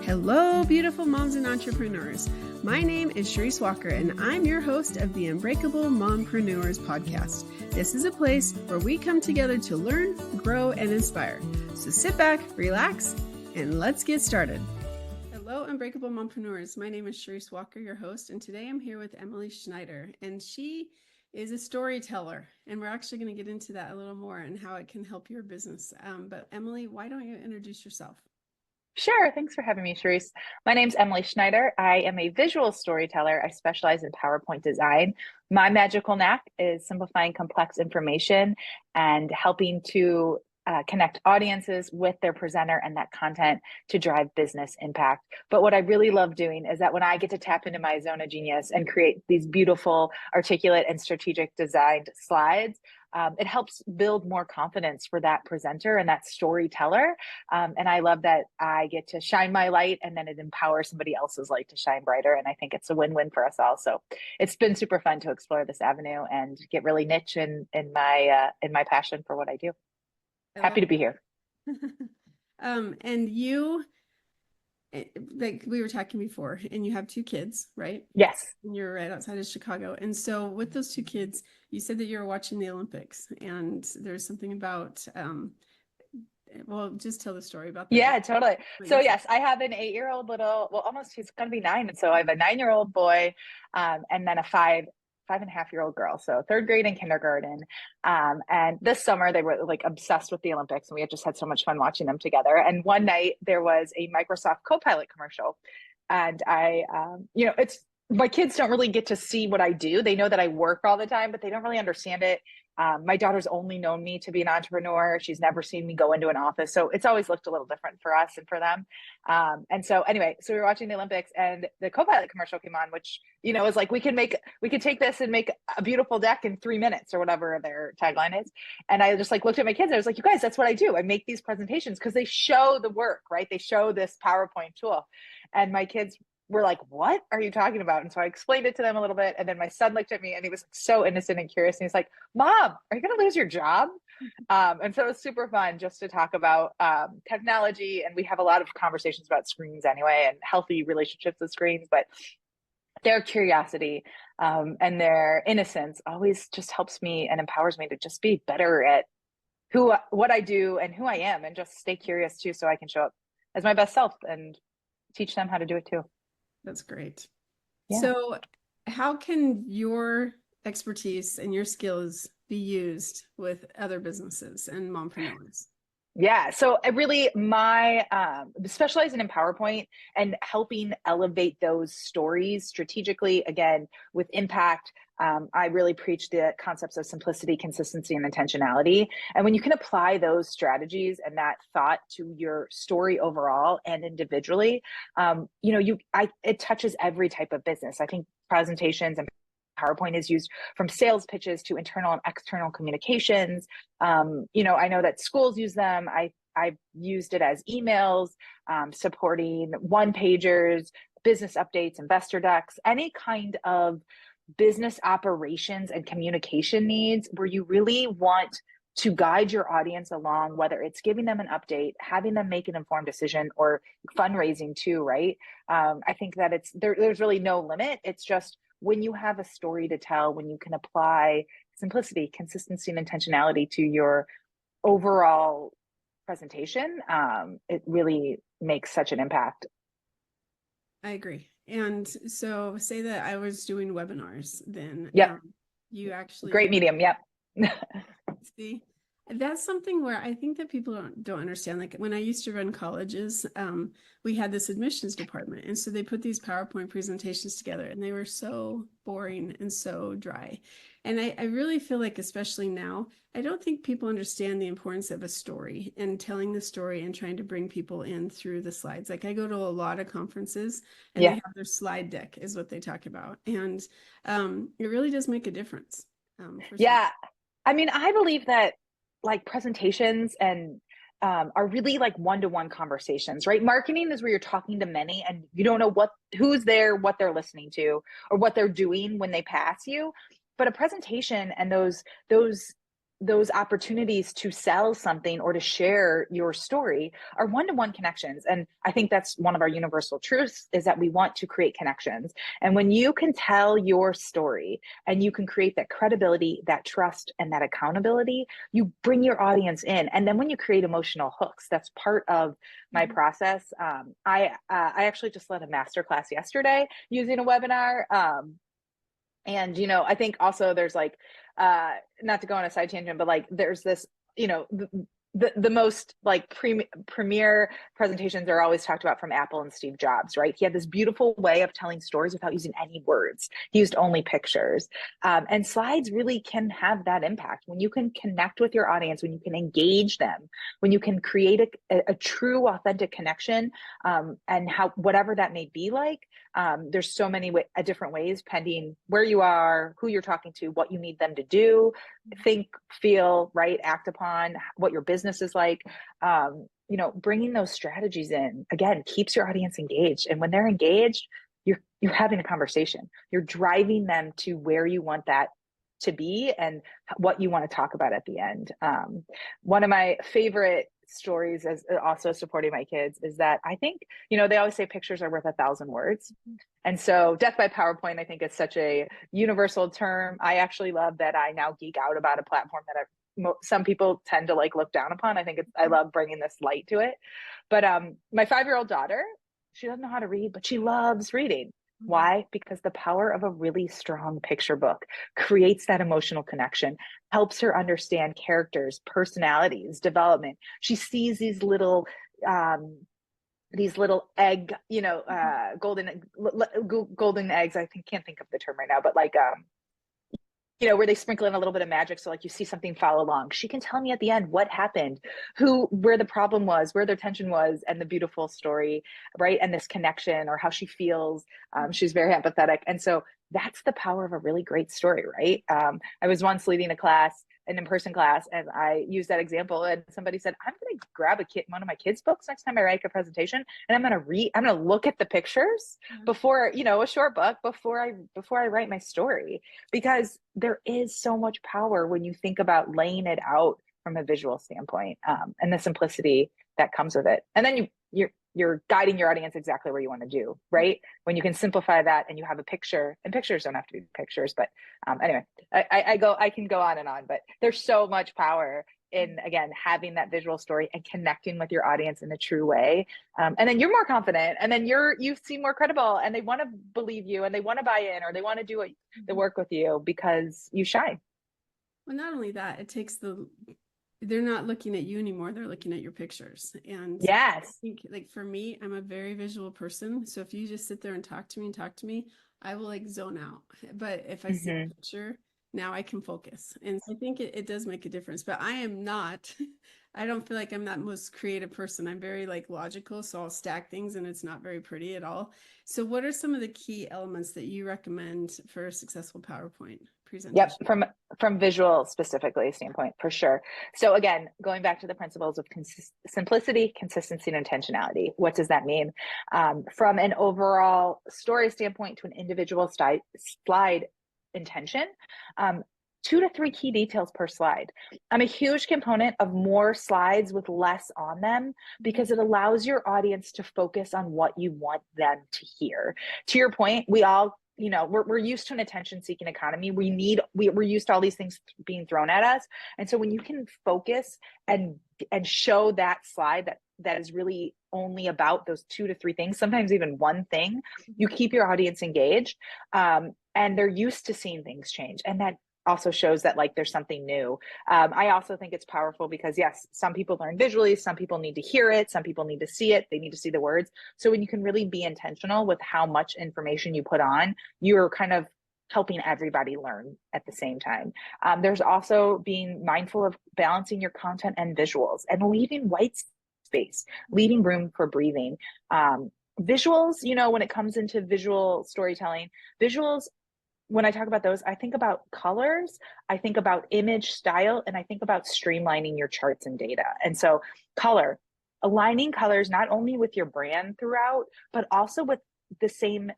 Hello, beautiful moms and entrepreneurs. My name is Charisse Walker, and I'm your host of the Unbreakable Mompreneurs podcast. This is a place where we come together to learn, grow, and inspire. So sit back, relax, and let's get started. Hello, Unbreakable Mompreneurs. My name is Charisse Walker, your host, and today I'm here with Emily Schneider, and she is a storyteller, and we're actually going to get into that a little more and how it can help your business. But Emily, why don't you introduce yourself? Sure. Thanks for having me, Charisse. My name's Emily Schneider. I am a visual storyteller. I specialize in PowerPoint design. My magical knack is simplifying complex information and helping to connect audiences with their presenter and that content to drive business impact. But what I really love doing is that when I get to tap into my zone of genius and create these beautiful, articulate, and strategic designed slides, it helps build more confidence for that presenter and that storyteller. And I love that I get to shine my light and then it empowers somebody else's light to shine brighter. And I think it's a win-win for us all. So it's been super fun to explore this avenue and get really niche in my passion for what I do. Happy to be here. And you, like we were talking before, and you have 2 kids, right? Yes. And you're right outside of Chicago. And so with those 2 kids, you said that you were watching the Olympics, and there's something about, well, just tell the story about that. Yeah, totally. So yes, I have an 8-year-old almost, he's going to be 9. And so I have a 9-year-old boy, and then a 5.5-year-old girl. So 3rd grade and kindergarten. And this summer they were like obsessed with the Olympics, and we had just had so much fun watching them together. And one night there was a Microsoft Copilot commercial, and my kids don't really get to see what I do. They know that I work all the time, but they don't really understand it. My daughter's only known me to be an entrepreneur. She's never seen me go into an office. So it's always looked a little different for us and for them. And so anyway, so we were watching the Olympics, and the Copilot commercial came on, which, was like, we could take this and make a beautiful deck in 3 minutes or whatever their tagline is. And I just looked at my kids. I was like, you guys, that's what I do. I make these presentations because they show the work, right? They show this PowerPoint tool. And my kids were like, what are you talking about? And so I explained it to them a little bit. And then my son looked at me and he was so innocent and curious. And he's like, Mom, are you going to lose your job? And so it was super fun just to talk about technology. And we have a lot of conversations about screens anyway, and healthy relationships with screens, but their curiosity and their innocence always just helps me and empowers me to just be better at what I do and who I am, and just stay curious too, so I can show up as my best self and teach them how to do it too. That's great. Yeah. So how can your expertise and your skills be used with other businesses and mompreneurs? Yeah. So my specializing in PowerPoint and helping elevate those stories strategically, again, with impact. I really preach the concepts of simplicity, consistency, and intentionality. And when you can apply those strategies and that thought to your story overall and individually, it touches every type of business. I think presentations and PowerPoint is used from sales pitches to internal and external communications. I know that schools use them. I've used it as emails, supporting one-pagers, business updates, investor decks, any kind of business operations and communication needs where you really want to guide your audience along, whether it's giving them an update, having them make an informed decision, or fundraising too, right? I think that there's really no limit. It's just when you have a story to tell, when you can apply simplicity, consistency, and intentionality to your overall presentation, it really makes such an impact. I agree. And so say that I was doing webinars, then you actually— Great medium. Yep. See, that's something where I think that people don't understand. Like when I used to run colleges, we had this admissions department. And so they put these PowerPoint presentations together, and they were so boring and so dry. And I really feel like, especially now, I don't think people understand the importance of a story and telling the story and trying to bring people in through the slides. Like I go to a lot of conferences, and they have their slide deck is what they talk about. And it really does make a difference. Yeah. I mean, I believe that like presentations and are really like one-to-one conversations, right? Marketing is where you're talking to many and you don't know who's there, what they're listening to, or what they're doing when they pass you. But a presentation and those those opportunities to sell something or to share your story are one-to-one connections. And I think that's one of our universal truths, is that we want to create connections. And when you can tell your story and you can create that credibility, that trust, and that accountability, you bring your audience in. And then when you create emotional hooks, that's part of my process. I actually just led a masterclass yesterday using a webinar. And, you know, I think also there's like, not to go on a side tangent, but like there's this, you know, the most like premier presentations are always talked about from Apple and Steve Jobs, right? He had this beautiful way of telling stories without using any words. He used only pictures. And slides really can have that impact. When you can connect with your audience, when you can engage them, when you can create a true, authentic connection, and how, whatever that may be like, there's so many different ways, pending where you are, who you're talking to, what you need them to do, think, feel, right, act upon, what your business is like. You know, bringing those strategies in, again, keeps your audience engaged. And when they're engaged, you're having a conversation. You're driving them to where you want that to be and what you want to talk about at the end. One of my favorite stories, as also supporting my kids, is that I think, you know, they always say pictures are worth 1,000 words. And so death by PowerPoint, I think, is such a universal term. I actually love that I now geek out about a platform that some people tend to like look down upon. I think I love bringing this light to it. But my 5-year-old daughter, she doesn't know how to read, but she loves reading. Why? Because the power of a really strong picture book creates that emotional connection, helps her understand characters, personalities, development. She sees these little egg, you know, golden eggs. Can't think of the term right now, but like, you know, where they sprinkle in a little bit of magic. So like you see something follow along. She can tell me at the end what happened, where the problem was, where their tension was, and the beautiful story, right? And this connection, or how she feels. She's very empathetic. And so that's the power of a really great story, right? I was once leading a class, an in-person class, and I used that example, and somebody said, I'm going to grab one of my kids' books next time I write a presentation, and I'm going to look at the pictures before, you know, a short book, before I write my story, because there is so much power when you think about laying it out from a visual standpoint, and the simplicity that comes with it. And then you're guiding your audience exactly where you want to do, right? When you can simplify that and you have a picture, and pictures don't have to be pictures, but anyway, I can go on and on, but there's so much power in, again, having that visual story and connecting with your audience in a true way. And then you're more confident, and then you seem more credible, and they want to believe you, and they want to buy in, or they want to do the work with you because you shine. Well, not only that, it takes they're not looking at you anymore. They're looking at your pictures. And yes, I think, like, for me, I'm a very visual person. So if you just sit there and talk to me, I will like zone out. But if I see a picture, now I can focus. And I think it does make a difference. But I am not, I don't feel like I'm that most creative person. I'm very like logical. So I'll stack things and it's not very pretty at all. So what are some of the key elements that you recommend for a successful PowerPoint presentation? Yep, from visual specifically standpoint, for sure. So again, going back to the principles of simplicity, consistency, and intentionality. What does that mean? From an overall story standpoint to an individual slide intention, 2 to 3 key details per slide. I'm a huge component of more slides with less on them, because it allows your audience to focus on what you want them to hear. To your point, we all, you know, we're used to an attention-seeking economy. We're used to all these things being thrown at us. And so when you can focus and show that slide that is really only about those 2 to 3 things, sometimes even one thing, you keep your audience engaged, and they're used to seeing things change. And that also shows that like there's something new. I also think it's powerful because yes, some people learn visually, some people need to hear it, some people need to see it, they need to see the words. So when you can really be intentional with how much information you put on, you're kind of helping everybody learn at the same time. There's also being mindful of balancing your content and visuals and leaving white space, leaving room for breathing. Visuals, you know, when it comes into visual storytelling, visuals, when I talk about those, I think about colors, I think about image style, and I think about streamlining your charts and data. And so color, aligning colors not only with your brand throughout, but also with the same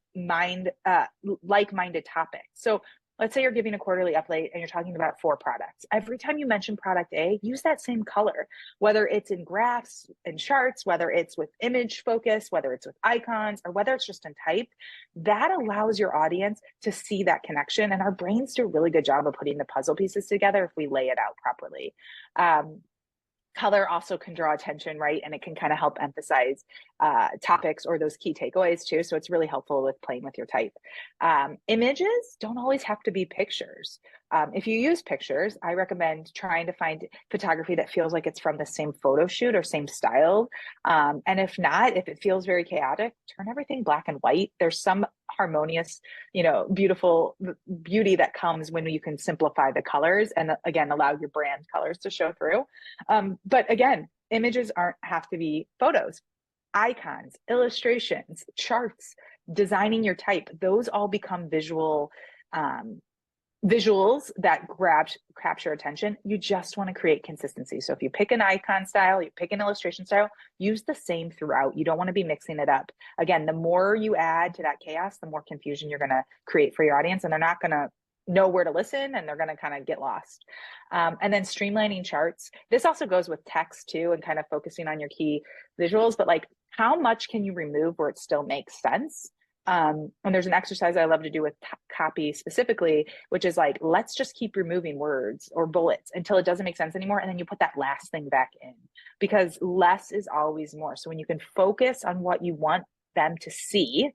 like-minded topic. So let's say you're giving a quarterly update and you're talking about 4 products. Every time you mention product A, use that same color, whether it's in graphs and charts, whether it's with image focus, whether it's with icons, or whether it's just in type. That allows your audience to see that connection. And our brains do a really good job of putting the puzzle pieces together if we lay it out properly. Color also can draw attention, right? And it can kind of help emphasize topics or those key takeaways too. So it's really helpful with playing with your type. Images don't always have to be pictures. If you use pictures, I recommend trying to find photography that feels like it's from the same photo shoot or same style. And if not, if it feels very chaotic, turn everything black and white. There's some harmonious, beautiful beauty that comes when you can simplify the colors and again, allow your brand colors to show through. But again, images aren't have to be photos. Icons, illustrations, charts, designing your type, those all become visuals that capture attention. You just want to create consistency. So if you pick an icon style, you pick an illustration style, use the same throughout. You don't want to be mixing it up. Again, the more you add to that chaos, the more confusion you're going to create for your audience, and they're not going to know where to listen, and they're going to kind of get lost. And then streamlining charts. This also goes with text too, and kind of focusing on your key visuals, but like how much can you remove where it still makes sense? And there's an exercise I love to do with copy specifically, which is like, let's just keep removing words or bullets until it doesn't make sense anymore. And then you put that last thing back in, because less is always more. So when you can focus on what you want them to see,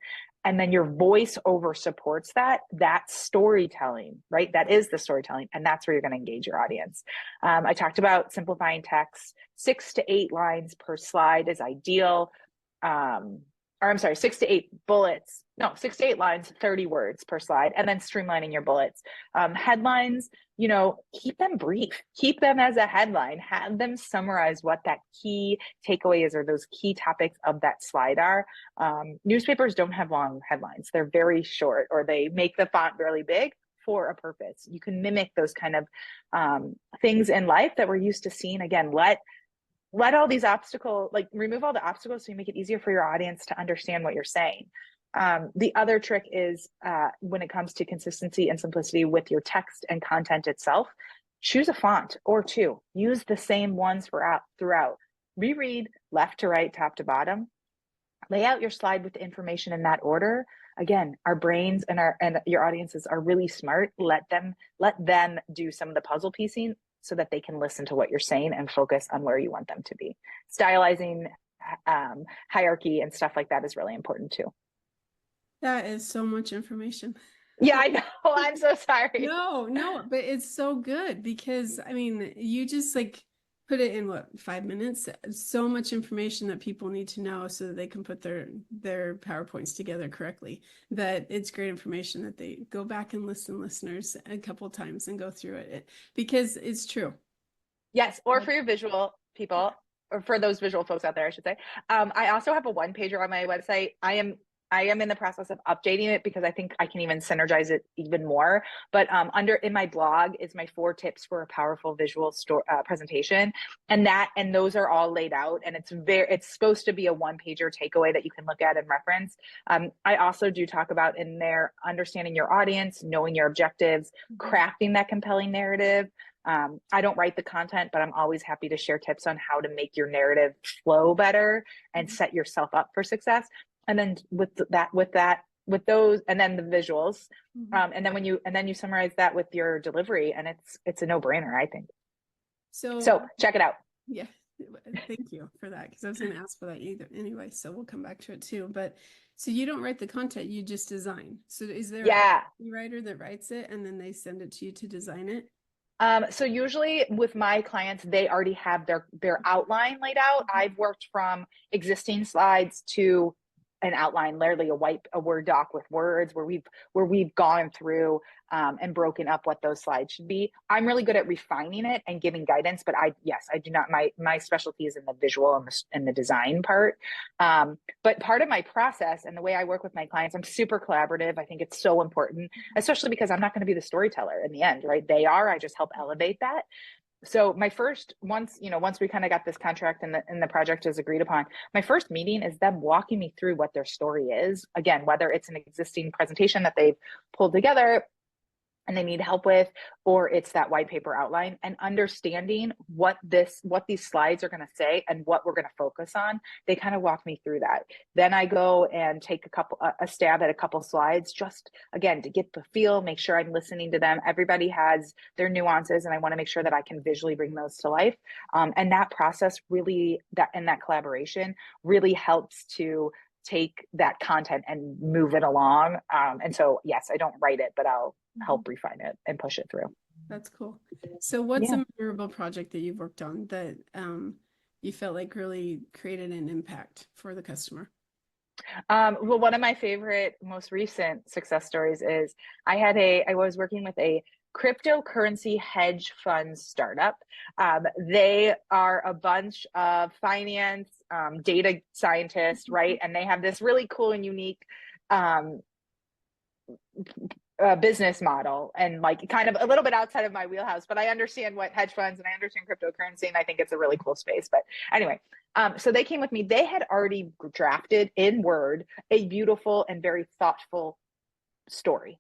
and then your voice over supports that, that's storytelling, right? That is the storytelling. And that's where you're going to engage your audience. I talked about simplifying text. 6 to 8 lines per slide is ideal. Or I'm sorry, 6 to 8 bullets. No, 6 to 8 lines, 30 words per slide, and then streamlining your bullets. Headlines, keep them brief. Keep them as a headline. Have them summarize what that key takeaway is or those key topics of that slide are. Newspapers don't have long headlines. They're very short, or they make the font really big for a purpose. You can mimic those kind of things in life that we're used to seeing. Again, let all these obstacles, remove all the obstacles so you make it easier for your audience to understand what you're saying. The other trick is when it comes to consistency and simplicity with your text and content itself, choose a font or 2. Use the same ones throughout. Reread left to right, top to bottom. Lay out your slide with the information in that order. Again, our brains and your audiences are really smart. Let them do some of the puzzle piecing, so that they can listen to what you're saying and focus on where you want them to be. Stylizing, hierarchy and stuff like that is really important too. That is so much information. Yeah, I know. I'm so sorry. No, but it's so good because you just put it in 5 minutes. So much information that people need to know so that they can put their PowerPoints together correctly. That it's great information that they go back and listeners a couple of times and go through it because it's true. Yes, or for your visual people, or for those visual folks out there, I should say. I also have a 1-pager on my website. I am in the process of updating it because I think I can even synergize it even more. But in my blog is my 4 tips for a powerful visual presentation, and those are all laid out, and it's supposed to be a 1-pager takeaway that you can look at and reference. I also do talk about in there understanding your audience, knowing your objectives, crafting that compelling narrative. I don't write the content, but I'm always happy to share tips on how to make your narrative flow better and set yourself up for success. And then with those, and then the visuals, and then you summarize that with your delivery, and it's a no-brainer, I think. So check it out. Yeah, thank you for that, because I was going to ask for that anyway. So we'll come back to it too. But so you don't write the content, you just design. So is there a writer that writes it and then they send it to you to design it? So usually with my clients, they already have their outline laid out. I've worked from existing slides to an outline, literally a Word doc with words where we've gone through and broken up what those slides should be. I'm really good at refining it and giving guidance, but I do not. My specialty is in the visual and the design part. But part of my process and the way I work with my clients, I'm super collaborative. I think it's so important, especially because I'm not going to be the storyteller in the end, right? They are. I just help elevate that. So once we kind of got this contract and the project is agreed upon, my first meeting is them walking me through what their story is. Again, whether it's an existing presentation that they've pulled together, and they need help with, or it's that white paper outline, and understanding what these slides are going to say and what we're going to focus on. They kind of walk me through that. Then I go and take a stab at a couple slides, just again, to get the feel, make sure I'm listening to them. Everybody has their nuances, and I want to make sure that I can visually bring those to life. And that process really, that collaboration really helps to take that content and move it along. And so, yes, I don't write it, but I'll help refine it and push it through. That's cool. So what's a memorable project that you've worked on that you felt like really created an impact for the customer? Well, one of my favorite, most recent success stories is I was working with a cryptocurrency hedge fund startup. They are a bunch of finance, data scientists, right? And they have this really cool and unique business model, and like kind of a little bit outside of my wheelhouse, but I understand what hedge funds and I understand cryptocurrency, and I think it's a really cool space. But anyway, so they came with me. They had already drafted in Word a beautiful and very thoughtful story.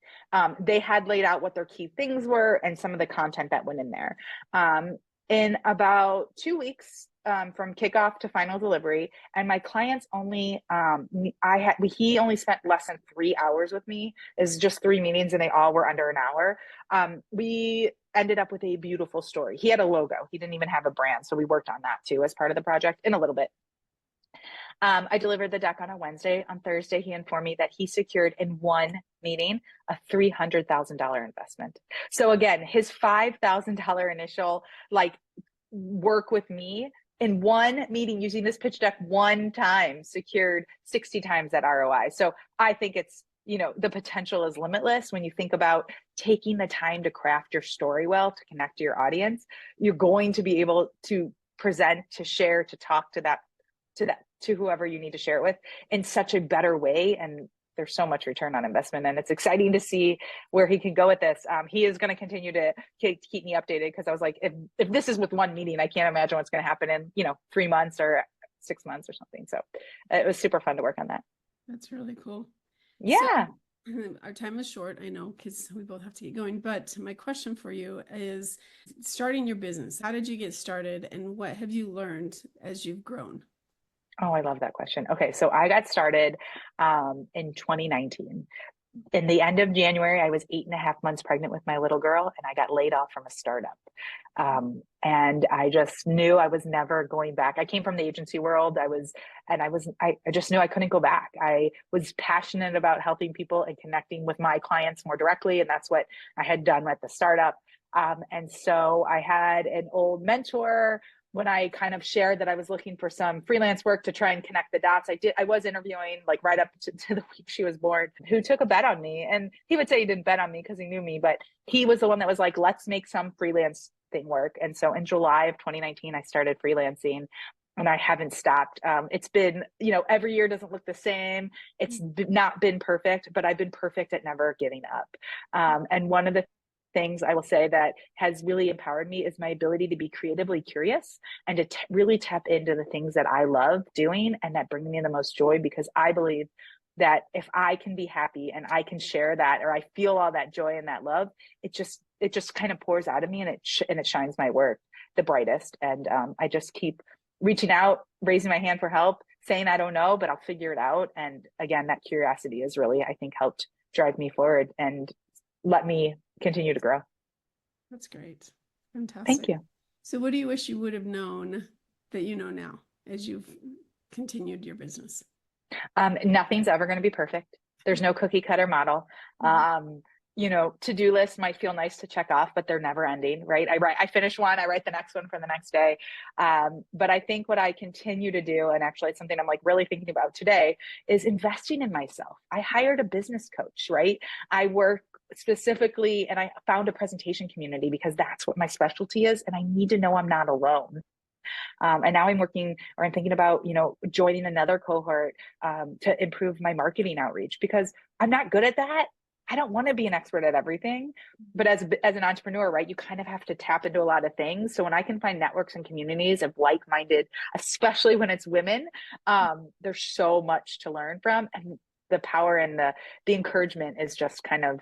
They had laid out what their key things were and some of the content that went in there. In about 2 weeks, from kickoff to final delivery, and my clients only, he only spent less than 3 hours with me. It's just 3 meetings, and they all were under an hour. We ended up with a beautiful story. He had a logo. He didn't even have a brand, so we worked on that too as part of the project in a little bit. I delivered the deck on a Wednesday. On Thursday, he informed me that he secured in one meeting a $300,000 investment. So again, his $5,000 initial work with me in one meeting using this pitch deck one time secured 60 times that ROI. So I think it's, the potential is limitless when you think about taking the time to craft your story well, to connect to your audience. You're going to be able to present, to share, to talk to whoever you need to share it with in such a better way. And there's so much return on investment, and it's exciting to see where he can go with this. He is going to continue to keep me updated, because I was like, if this is with one meeting, I can't imagine what's going to happen in 3 months or 6 months or something. So it was super fun to work on that. That's really cool. Yeah. So, our time is short, I know, because we both have to get going. But my question for you is, starting your business, how did you get started, and what have you learned as you've grown? Oh, I love that question. Okay, so I got started in 2019. In the end of January, I was 8.5 months pregnant with my little girl, and I got laid off from a startup. And I just knew I was never going back. I came from the agency world. I just knew I couldn't go back. I was passionate about helping people and connecting with my clients more directly, and that's what I had done with the startup. And so I had an old mentor. When I kind of shared that I was looking for some freelance work to try and connect the dots, I was interviewing right up to the week she was born, who took a bet on me. And he would say he didn't bet on me because he knew me, but he was the one that was like, let's make some freelance thing work. And so in July of 2019, I started freelancing, and I haven't stopped. It's been, every year doesn't look the same. It's not been perfect, but I've been perfect at never giving up. And one of the things I will say that has really empowered me is my ability to be creatively curious and to really tap into the things that I love doing and that bring me the most joy, because I believe that if I can be happy and I can share that, or I feel all that joy and that love, it just kind of pours out of me, and it shines my work the brightest. And I just keep reaching out, raising my hand for help, saying I don't know, but I'll figure it out. And again, that curiosity has really, I think, helped drive me forward and let me continue to grow. That's great. Fantastic. Thank you. So what do you wish you would have known that you know now as you've continued your business? Nothing's ever going to be perfect. There's no cookie cutter model. To-do lists might feel nice to check off, but they're never ending, right? I finish one, I write the next one for the next day. But I think what I continue to do, and actually it's something I'm really thinking about today, is investing in myself. I hired a business coach, right? I work specifically, and I found a presentation community because that's what my specialty is. And I need to know I'm not alone. And now I'm thinking about, joining another cohort to improve my marketing outreach, because I'm not good at that. I don't want to be an expert at everything, but as an entrepreneur, right, you kind of have to tap into a lot of things. So when I can find networks and communities of like-minded, especially when it's women, there's so much to learn from, and the power and the encouragement is just kind of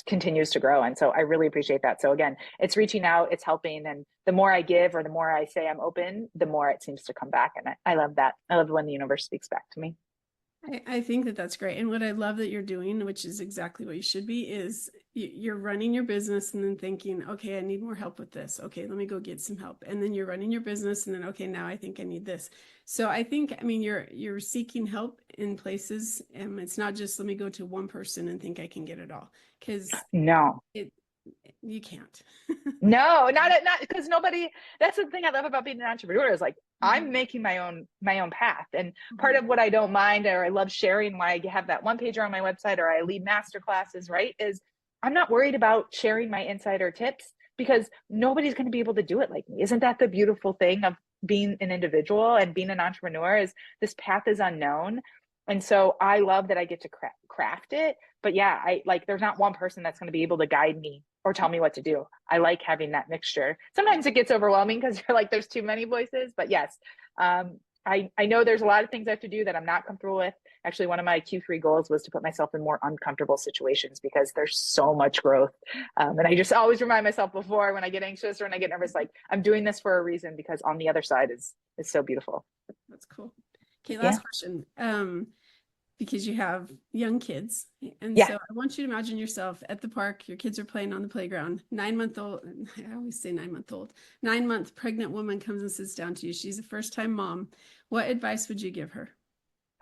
continues to grow. And so I really appreciate that. So again, it's reaching out, it's helping. And the more I give, or the more I say I'm open, the more it seems to come back. And I love that. I love when the universe speaks back to me. I think that that's great. And what I love that you're doing, which is exactly what you should be, is you're running your business and then thinking, okay, I need more help with this. Okay, let me go get some help. And then you're running your business and then, okay, now I think I need this. So I think, I mean, you're seeking help in places, and it's not just let me go to one person and think I can get it all, because no, you can't. No, not because nobody, that's the thing I love about being an entrepreneur is like, I'm making my own path. And part of what I don't mind, or I love sharing, why I have that one pager on my website, or I lead master classes, right, is I'm not worried about sharing my insider tips, because nobody's going to be able to do it like me. Isn't that the beautiful thing of being an individual and being an entrepreneur, is this path is unknown. And so I love that I get to craft it. But yeah, there's not one person that's going to be able to guide me or tell me what to do. I like having that mixture. Sometimes it gets overwhelming because you're like, there's too many voices, but yes, I know there's a lot of things I have to do that I'm not comfortable with. Actually, one of my Q3 goals was to put myself in more uncomfortable situations, because there's so much growth. And I just always remind myself before, when I get anxious or when I get nervous, like, I'm doing this for a reason, because on the other side is so beautiful. That's cool. Okay, last question. Because you have young kids. And so I want you to imagine yourself at the park, your kids are playing on the playground, 9-month-old, I always say 9-month-old, 9-month pregnant woman comes and sits down to you. She's a first-time mom. What advice would you give her?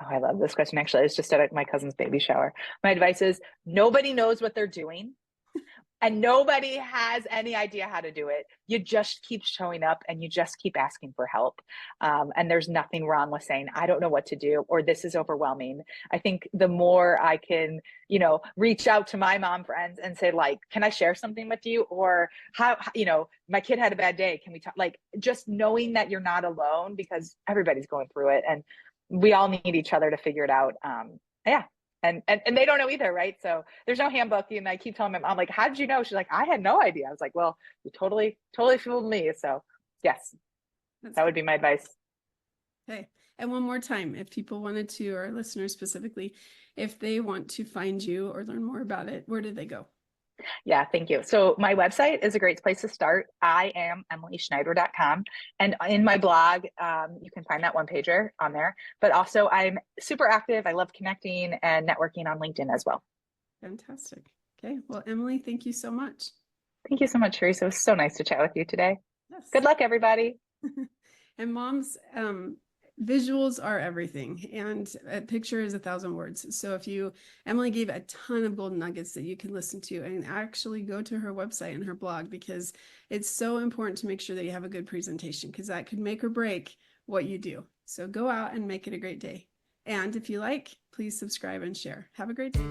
Oh, I love this question. Actually, I was just at my cousin's baby shower. My advice is, nobody knows what they're doing. And nobody has any idea how to do it. You just keep showing up and you just keep asking for help. And there's nothing wrong with saying, I don't know what to do, or this is overwhelming. I think the more I can, reach out to my mom friends and say, like, can I share something with you? Or how, my kid had a bad day. Can we talk? Like, just knowing that you're not alone, because everybody's going through it and we all need each other to figure it out. And they don't know either, right? So there's no handbook. And I keep telling my mom, like, how did you know? She's like, I had no idea. I was like, well, you totally fooled me. So yes, that would be my advice. Okay. And one more time, if people wanted to, or listeners specifically, if they want to find you or learn more about it, where do they go? Yeah, thank you. So my website is a great place to start. I am emilyschneider.com. And in my blog, you can find that one pager on there. But also I'm super active. I love connecting and networking on LinkedIn as well. Fantastic. Okay. Well, Emily, thank you so much. Thank you so much, Charisse. It was so nice to chat with you today. Yes. Good luck, everybody. And moms, visuals are everything, and a picture is 1,000 words. So Emily gave a ton of golden nuggets that you can listen to, and actually go to her website and her blog, because it's so important to make sure that you have a good presentation, because that could make or break what you do. So go out and make it a great day. And if you like, please subscribe and share. Have a great day.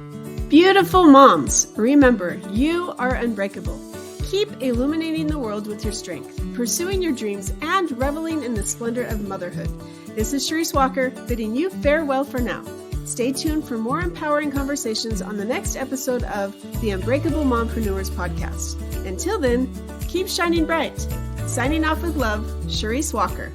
Beautiful moms, remember, you are unbreakable. Keep illuminating the world with your strength, pursuing your dreams, and reveling in the splendor of motherhood. This is Charisse Walker, bidding you farewell for now. Stay tuned for more empowering conversations on the next episode of the Unbreakable Mompreneurs podcast. Until then, keep shining bright. Signing off with love, Charisse Walker.